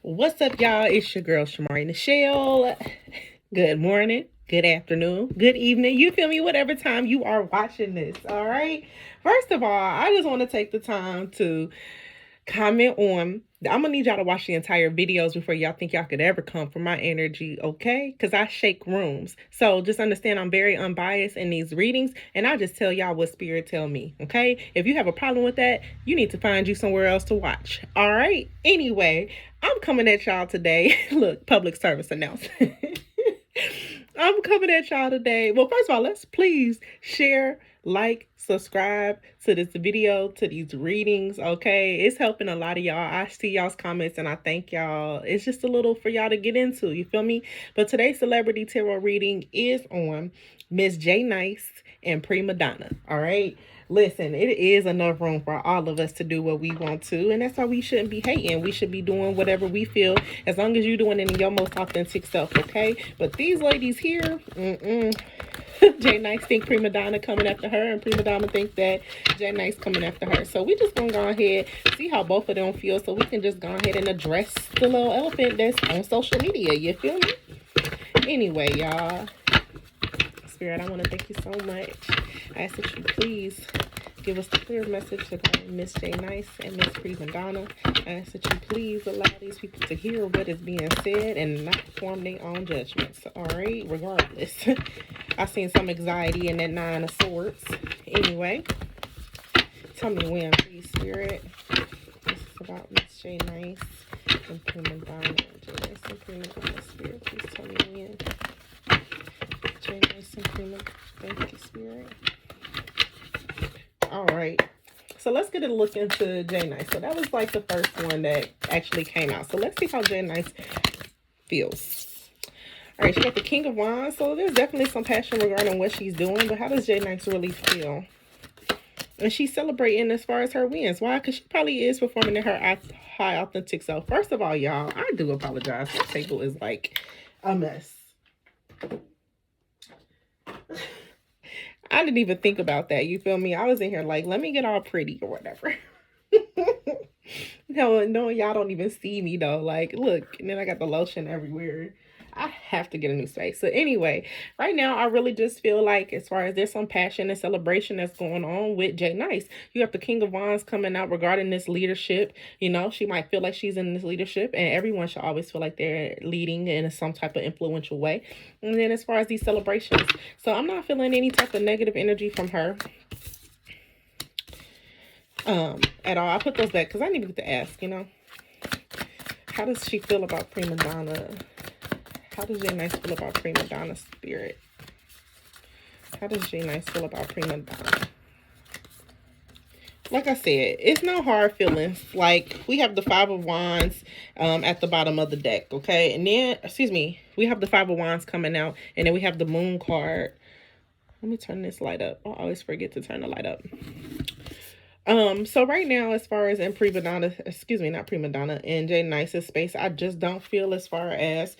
What's up, y'all? It's your girl, Shamari Nichelle. Good morning, good afternoon, good evening. You feel me? Whatever time you are watching this, all right? First of all, I just want to take the time to comment on. I'm gonna need y'all to watch the entire videos before y'all think y'all could ever come for my energy, okay? Because I shake rooms. So just understand I'm very unbiased in these readings, and I'll just tell y'all what spirit tell me, okay? If you have a problem with that, you need to find you somewhere else to watch, all right? Anyway, I'm coming at y'all today. Look, public service announcement. I'm coming at y'all today. Well, first of all, let's please share, like, subscribe to this video, to these readings, okay? It's helping a lot of y'all. I see y'all's comments and I thank y'all. It's just a little for y'all to get into, you feel me? But today's celebrity tarot reading is on Miss J Nice and Prima Donna, all right? Listen, it is enough room for all of us to do what we want to, and that's why we shouldn't be hating. We should be doing whatever we feel, as long as you're doing it in your most authentic self, okay? But these ladies here, J Nice think Prima Donna coming after her, and Prima Donna think that J Nice coming after her. So we just gonna go ahead, see how both of them feel, so we can just go ahead and address the little elephant that's on social media. You feel me? Anyway, y'all. Spirit, I want to thank you so much. I ask that you please give us the clear message regarding Miss J Nice and Miss Prima Donna. I ask that you please allow these people to hear what is being said and not form their own judgments. All right, regardless. I've seen some anxiety in that 9 of Swords. Anyway, tell me when, please, Spirit. This is about Miss J Nice and Prima Donna. J Nice and Prima Donna, Spirit, please tell me when. J Nice and Prima, thank you, Spirit. All right, so let's get a look into J Nice. So that was like the first one that actually came out. So let's see how J Nice feels. All right, she got the King of Wands. So there's definitely some passion regarding what she's doing, but how does J Nice really feel? And she's celebrating as far as her wins. Why? Because she probably is performing in her high authentic self. First of all, y'all, I do apologize. My table is like a mess. I didn't even think about that. You feel me? I was in here like, let me get all pretty or whatever. No, y'all don't even see me though. Like, look, and then I got the lotion everywhere. I have to get a new space. So anyway, right now, I really just feel like as far as there's some passion and celebration that's going on with J Nice. You have the King of Wands coming out regarding this leadership. You know, she might feel like she's in this leadership, and everyone should always feel like they're leading in some type of influential way. And then as far as these celebrations, so I'm not feeling any type of negative energy from her at all. I put those back because I didn't even get to ask, you know. How does she feel about Prima Donna? How does J Nice feel about Prima Donna, Spirit? How does J Nice feel about Prima Donna? Like I said, it's no hard feelings. Like, we have the 5 of Wands at the bottom of the deck, okay? And then, excuse me, we have the 5 of Wands coming out, and then we have the Moon card. Let me turn this light up. I always forget to turn the light up. So right now, as far as in Prima Donna, excuse me, not Prima Donna, in J Nice's space, I just don't feel as far as,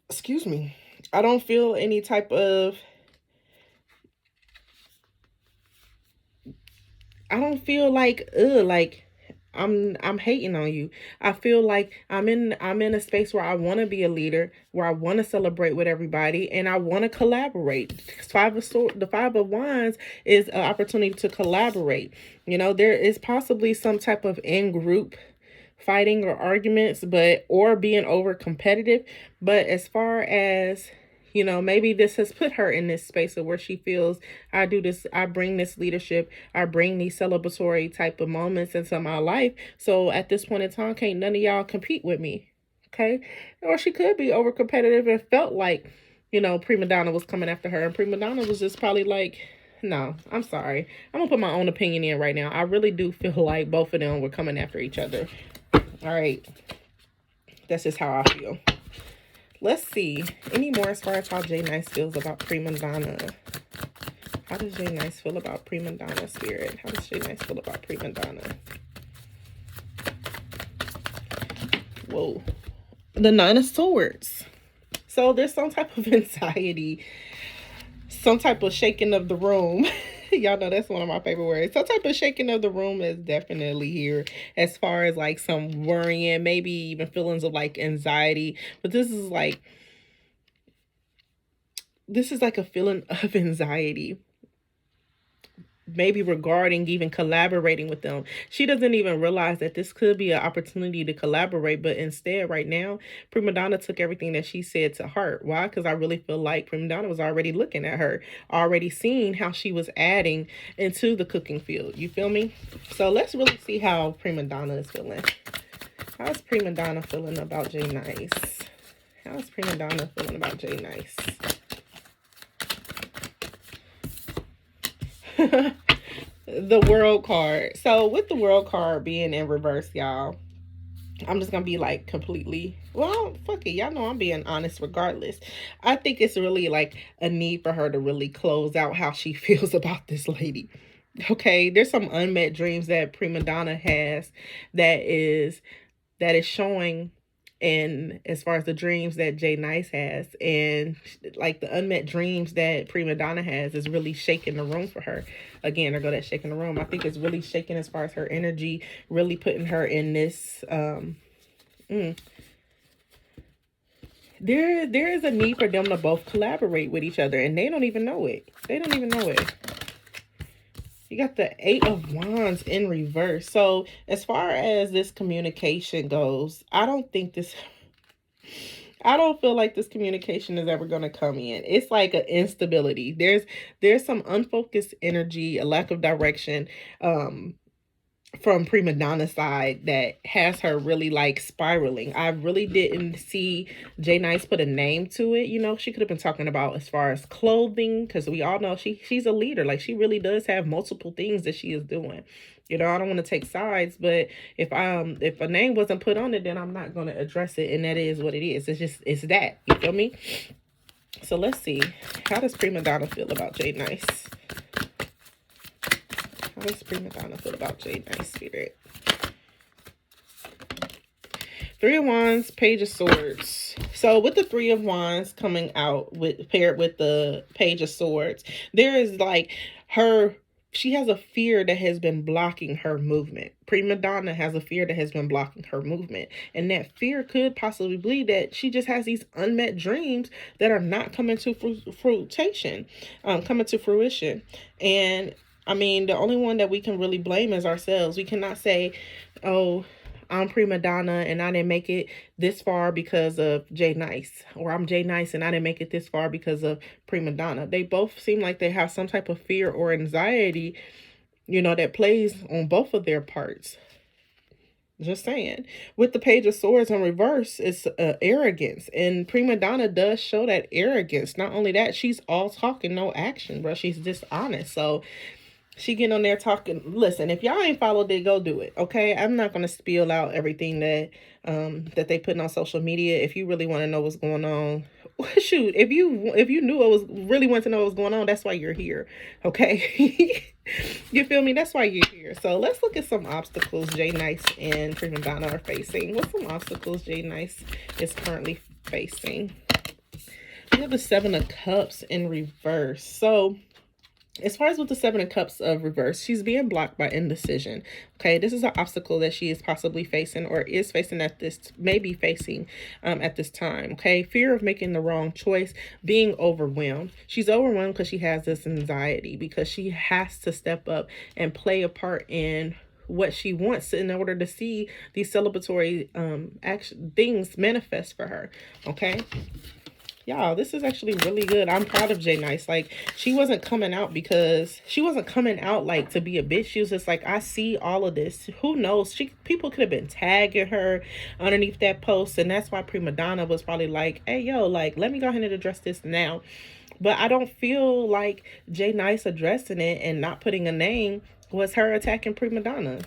excuse me, I don't feel any type of, I don't feel like I'm hating on you. I feel like I'm in a space where I want to be a leader, where I want to celebrate with everybody, and I want to collaborate. The 5 of Wands is an opportunity to collaborate. You know, there is possibly some type of in-group fighting or arguments, or being over competitive. But as far as, you know, maybe this has put her in this space of where she feels, I do this, I bring this leadership, I bring these celebratory type of moments into my life. So at this point in time, can't none of y'all compete with me, okay? Or she could be over competitive and felt like, you know, Prima Donna was coming after her, and Prima Donna was just probably like, no, I'm sorry. I'm gonna put my own opinion in right now. I really do feel like both of them were coming after each other. All right, that's just how I feel. Let's see any more as far as how J Nice feels about Prima Donna. How does J Nice feel about Prima Donna, Spirit? How does J Nice feel about Prima Donna? Whoa, the 9 of Swords. So there's some type of anxiety, some type of shaking of the room Y'all know that's one of my favorite words. Some type of shaking of the room is definitely here, as far as like some worrying, maybe even feelings of like anxiety. But this is like a feeling of anxiety, maybe regarding even collaborating with them. She doesn't even realize that this could be an opportunity to collaborate, but instead right now, Prima Donna took everything that she said to heart. Why? Because I really feel like Prima Donna was already looking at her, already seeing how she was adding into the cooking field. You feel me? So let's really see how Prima Donna is feeling. How's Prima Donna feeling about J Nice? How's Prima Donna feeling about J Nice? The world card. So with the world card being in reverse, y'all, I'm just gonna be like completely, well, fuck it, y'all know I'm being honest regardless. I think it's really like a need for her to really close out how she feels about this lady. Okay, there's some unmet dreams that Prima Donna has that is showing, and as far as the dreams that Jay Nice has, and like the unmet dreams that Prima Donna has, is really shaking the room for her. Again, there go that shaking the room. I think it's really shaking as far as her energy, really putting her in this there is a need for them to both collaborate with each other, and they don't even know it. They don't even know it. You got the 8 of Wands in reverse. So as far as this communication goes, I don't feel like this communication is ever going to come in. It's like an instability. There's some unfocused energy, a lack of direction from Prima Donna's side that has her really like spiraling. I really didn't see J Nice put a name to it. You know, she could have been talking about as far as clothing, because we all know she's a leader. Like, she really does have multiple things that she is doing. You know, I don't want to take sides, but if a name wasn't put on it, then I'm not going to address it, and that is what it is. It's that. You feel me? So let's see. How does Prima Donna feel about J Nice? How does Prima Donna feel about J Nice, Spirit? 3 of Wands, Page of Swords. So with the 3 of Wands coming out paired with the Page of Swords, there is like she has a fear that has been blocking her movement. Prima Donna has a fear that has been blocking her movement. And that fear could possibly be that she just has these unmet dreams that are not coming to fruition. And I mean, the only one that we can really blame is ourselves. We cannot say, oh, I'm Prima Donna and I didn't make it this far because of J Nice. Or I'm J Nice and I didn't make it this far because of Prima Donna. They both seem like they have some type of fear or anxiety, you know, that plays on both of their parts. Just saying. With the Page of Swords in reverse, it's arrogance. And Prima Donna does show that arrogance. Not only that, she's all talking, no action, bro. She's dishonest. So she getting on there talking. Listen, if y'all ain't followed it, go do it. Okay, I'm not gonna spill out everything that that they putting on social media. If you really want to know what's going on, shoot. If you knew really want to know what was going on, that's why you're here. Okay, you feel me? That's why you're here. So let's look at some obstacles J Nice and Prima Donna are facing. What's some obstacles J Nice is currently facing? We have the 7 of Cups in reverse. So as far as with the 7 of Cups of reverse, she's being blocked by indecision. Okay, this is an obstacle that she is possibly facing, or is facing at this time. Okay, fear of making the wrong choice, being overwhelmed. She's overwhelmed because she has this anxiety, because she has to step up and play a part in what she wants in order to see these celebratory things manifest for her. Okay. Y'all, this is actually really good. I'm proud of J Nice. Like, she wasn't coming out like to be a bitch. She was just like, I see all of this. Who knows? People could have been tagging her underneath that post. And that's why Prima Donna was probably like, hey, yo, like, let me go ahead and address this now. But I don't feel like J Nice addressing it and not putting a name was her attacking Prima Donna.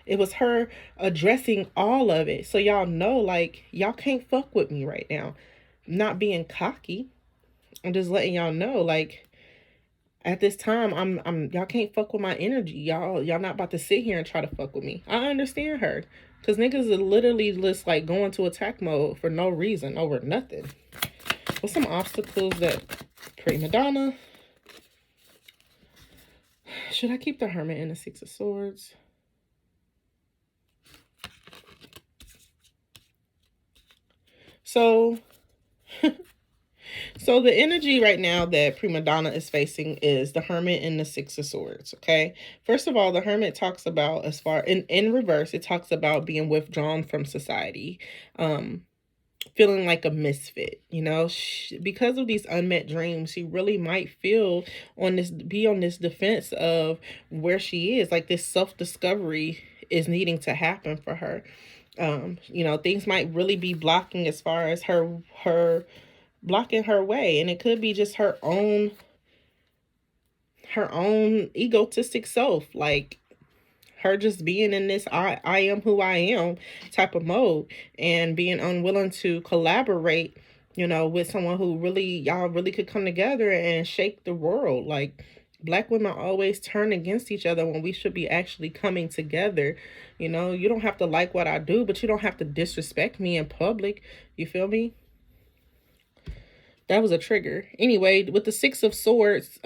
It was her addressing all of it. So y'all know, like, y'all can't fuck with me right now. Not being cocky. I'm just letting y'all know, like, at this time, I'm y'all can't fuck with my energy. Y'all not about to sit here and try to fuck with me. I understand her, because niggas are literally just like going to attack mode for no reason, over nothing. What's some obstacles that Prima Donna Should I keep the Hermit and the Six of Swords? So, so the energy right now that Prima Donna is facing is the Hermit and the Six of Swords, okay? First of all, the Hermit talks about, as far, in reverse, it talks about being withdrawn from society. Feeling like a misfit, you know, because of these unmet dreams, she really might feel be on this defense of where she is. Like, this self-discovery is needing to happen for her. You know, things might really be blocking as far as her blocking her way, and it could be just her own egotistic self, like her just being in this I am who I am type of mode, and being unwilling to collaborate, you know, with someone who really, y'all really could come together and shake the world. Like, Black women always turn against each other when we should be actually coming together. You know, you don't have to like what I do, but you don't have to disrespect me in public. You feel me? That was a trigger. Anyway, with the Six of Swords,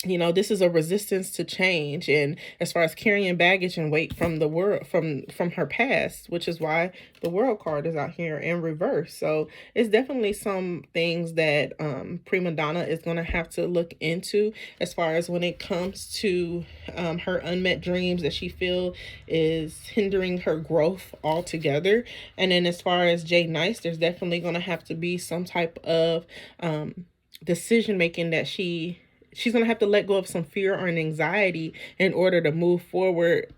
you know, this is a resistance to change, and as far as carrying baggage and weight from the world, from her past, which is why the World card is out here in reverse. So it's definitely some things that Prima Donna is going to have to look into, as far as when it comes to her unmet dreams that she feel is hindering her growth altogether. And then as far as Jay Nice, there's definitely going to have to be some type of decision making that she's going to have to let go of some fear or an anxiety in order to move forward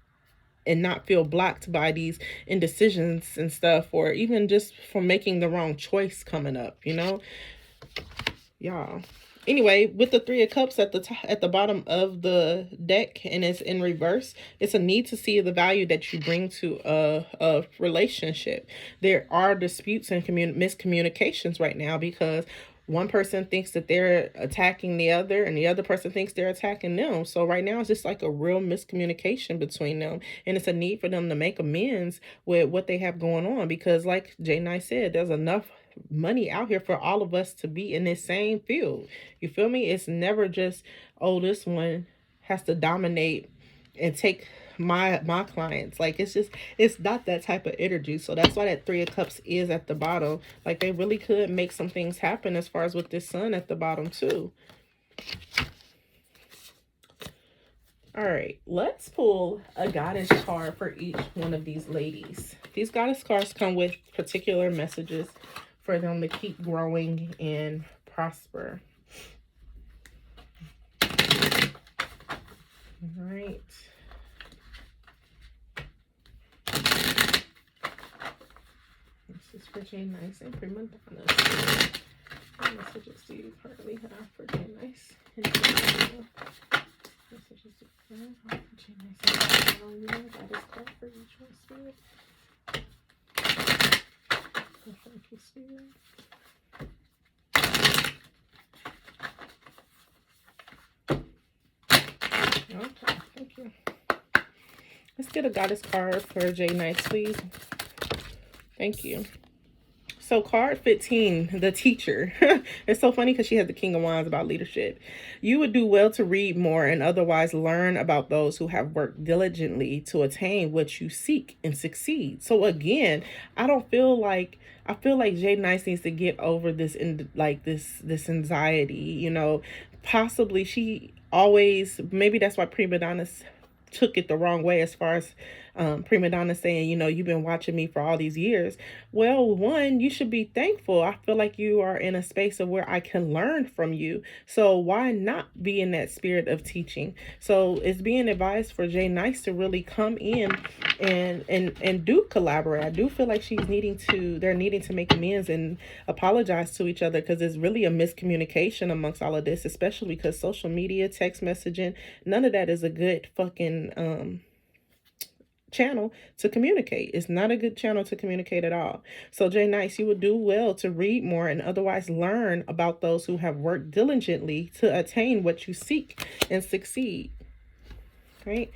and not feel blocked by these indecisions and stuff, or even just from making the wrong choice coming up, you know, y'all. Anyway, with the Three of Cups at the bottom of the deck, and it's in reverse, it's a need to see the value that you bring to a relationship. There are disputes and miscommunications right now, because one person thinks that they're attacking the other, and the other person thinks they're attacking them. So right now it's just like a real miscommunication between them, and it's a need for them to make amends with what they have going on, because like Jay Knight said, there's enough money out here for all of us to be in this same field. You feel me? It's never just, oh, this one has to dominate and take my clients. Like, it's not that type of energy. So that's why that Three of Cups is at the bottom. Like, they really could make some things happen, as far as with this Sun at the bottom too. All right, let's pull a goddess card for each one of these ladies. These goddess cards come with particular messages for them to keep growing and prosper. All right. This is for Jay Nice and Prima Donna. What messages do you currently have for Jay Nice and Prima Donna? Messages do you currently have for Jay Nice and Prima Donna? That is card for each one, Spirit. Thank you, Spirit. Okay, thank you. Let's get a goddess card for Jay Nice, please. Thank you. So card 15, the teacher. It's so funny because she has the King of Wands about leadership. You would do well to read more and otherwise learn about those who have worked diligently to attain what you seek and succeed. So again, I feel like Jay Nice needs to get over this this anxiety, you know. Possibly she always, maybe that's why Prima Donna took it the wrong way, as far as Prima Donna saying, you know, you've been watching me for all these years. Well, one, you should be thankful. I feel like you are in a space of where I can learn from you. So why not be in that spirit of teaching? So it's being advised for Jay Nice to really come in and do collaborate. I do feel like they're needing to make amends and apologize to each other, because it's really a miscommunication amongst all of this, especially because social media, text messaging, none of that is a good fucking channel to communicate. It's not a good channel to communicate at all. So Jay Nice, you would do well to read more and otherwise learn about those who have worked diligently to attain what you seek and succeed. Right?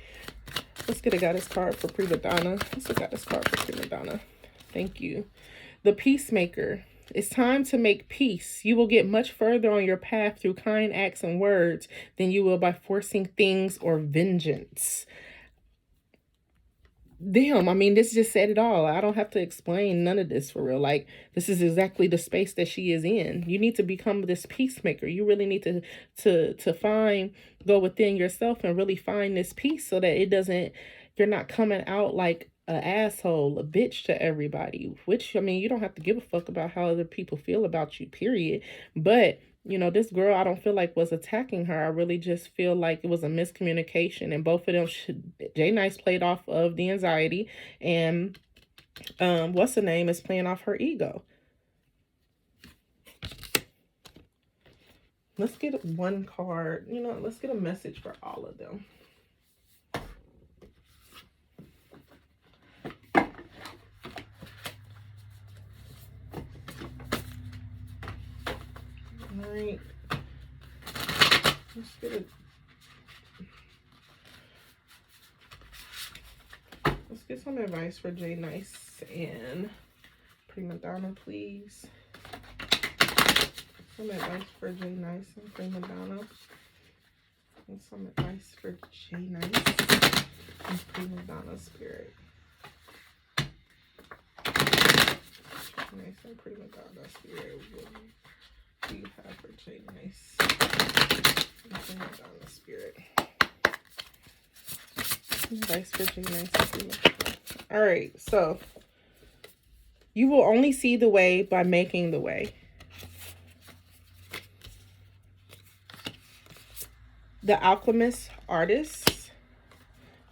Let's get a goddess card for Prima Donna. Let's get a goddess card for Prima Donna. Thank you. The Peacemaker. It's time to make peace. You will get much further on your path through kind acts and words than you will by forcing things or vengeance. Damn, I mean, this just said it all. I don't have to explain none of this for real. Like, this is exactly the space that she is in. You need to become this peacemaker. You really need to go within yourself and really find this peace so that you're not coming out like an asshole, a bitch to everybody. Which, I mean, you don't have to give a fuck about how other people feel about you, period. But this girl, I don't feel like was attacking her. I really just feel like it was a miscommunication, and both of them Jay Nice played off of the anxiety, and what's the name is playing off her ego. Let's get one card. Let's get a message for all of them. All right. Let's get some advice for Jay Nice and Prima Donna, please. Some advice for Jay Nice and Prima Donna. And some advice for Jay Nice and Prima Donna spirit. Jay Nice and Prima Donna spirit. What do you have for Jay Nice and Prima Donna spirit? Advice for Jay Nice and Prima Donna. Alright, so you will only see the way by making the way. The Alchemist Artist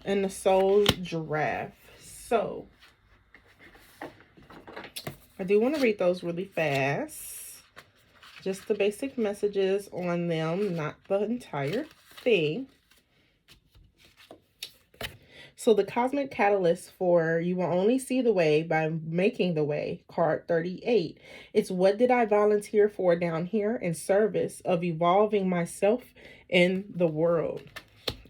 and the Soul Giraffe. So I do want to read those really fast. Just the basic messages on them, not the entire thing. So the Cosmic Catalyst for You Will Only See the Way by Making the Way, card 38. It's what did I volunteer for down here in service of evolving myself in the world.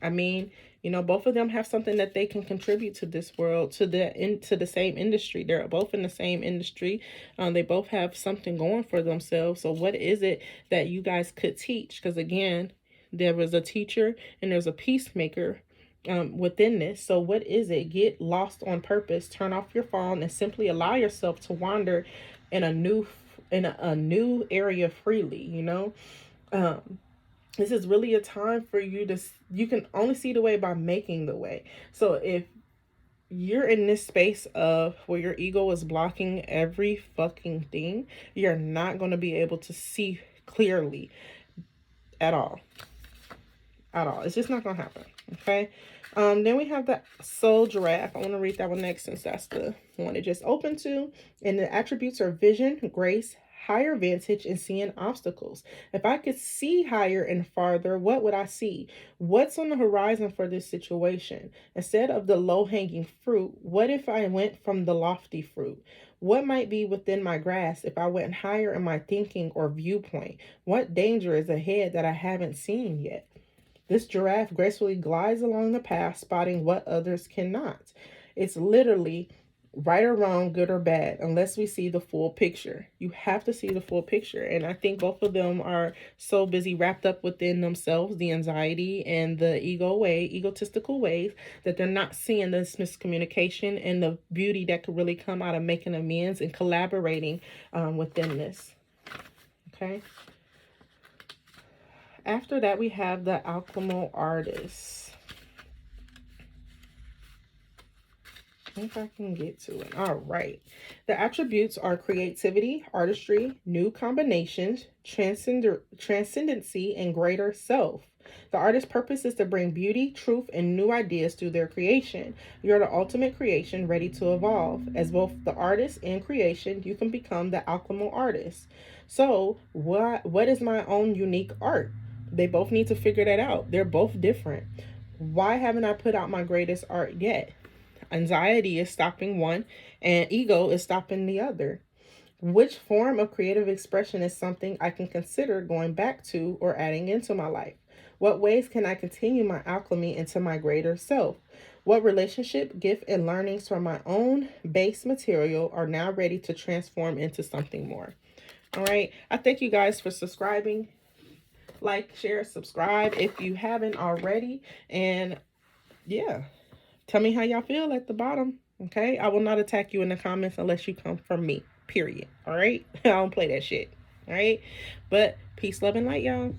I mean, both of them have something that they can contribute to this world, to the same industry. They're both in the same industry. They both have something going for themselves. So what is it that you guys could teach? Because again, there was a teacher and there's a peacemaker within this. So what is it? Get lost on purpose. Turn off your phone and simply allow yourself to wander in a new area freely. This is really a time for you can only see the way by making the way. So if you're in this space of where your ego is blocking every fucking thing, you're not going to be able to see clearly at all. It's just not going to happen. Okay. Then we have the Soul Giraffe. I want to read that one next since that's the one it just opened to. And the attributes are vision, grace, higher vantage, and seeing obstacles. If I could see higher and farther, what would I see? What's on the horizon for this situation? Instead of the low-hanging fruit, what if I went from the lofty fruit? What might be within my grasp if I went higher in my thinking or viewpoint? What danger is ahead that I haven't seen yet? This giraffe gracefully glides along the path, spotting what others cannot. It's literally right or wrong, good or bad, unless we see the full picture. You have to see the full picture. And I think both of them are so busy wrapped up within themselves, the anxiety and the egotistical ways, that they're not seeing this miscommunication and the beauty that could really come out of making amends and collaborating within this. Okay. After that, we have the Alchemical Artist. I think I can get to it. All right. The attributes are creativity, artistry, new combinations, transcendency, and greater self. The artist's purpose is to bring beauty, truth, and new ideas through their creation. You're the ultimate creation ready to evolve. As both the artist and creation, you can become the alchemical artist. So what is my own unique art? They both need to figure that out. They're both different. Why haven't I put out my greatest art yet? Anxiety is stopping one and ego is stopping the other. Which form of creative expression is something I can consider going back to or adding into my life? What ways can I continue my alchemy into my greater self? What relationship, gift, and learnings from my own base material are now ready to transform into something more? All right. I thank you guys for subscribing. Like, share, subscribe if you haven't already. And yeah, tell me how y'all feel at the bottom. Okay. I will not attack you in the comments unless you come from me. Period. All right. I don't play that shit. All right. But peace, love, and light, y'all.